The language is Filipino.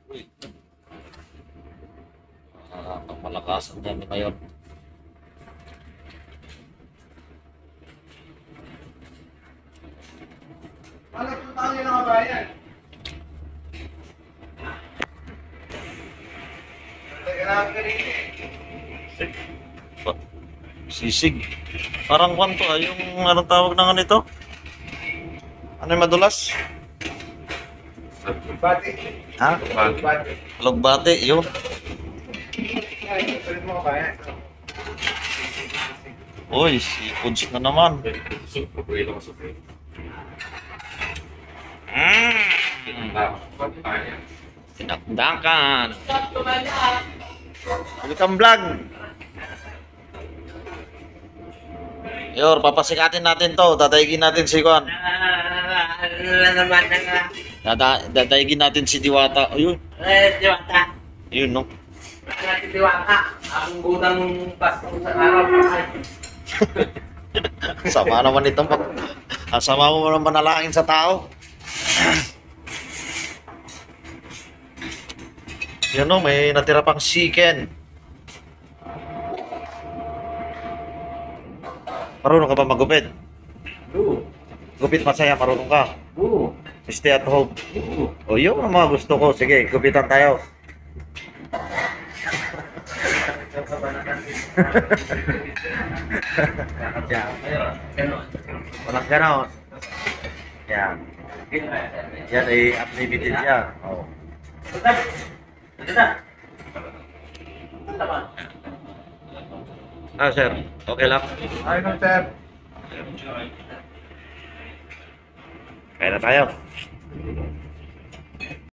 Uy, ang malakasan niyan ni Mayor. Alam ko tayo ng kabayan. Sisig. Parang kwanto yung anong tawag ng ano ito? Ano yung madulas? Bati. Ha? Bati. Lugbate, yun. Ay, ulit mo kabayan. Uy, seafoods na naman. Tinakdakan. Welcome vlog. Yor, papasikatin natin to. Dadaigin natin si Juan. Dadaigin natin si Diwata. Ayun. Diwata. Yun, no? Si Diwata. Ang gudang pasto sa araw. Sama naman itong sama mo naman manalangin sa tao. Yan no, may natira pang chicken. Marunong ka ba magupit? Oo. Gupit masaya, marunong ka. Oo. Stay at home. Oo. O yun ang mga gusto ko. Sige, gupitan tayo. Walang ganon. Yan. Yan ay unlimited yan. Oh. Ah, sir. Okay lang. Ayun lang, sir. Kaya na tayo.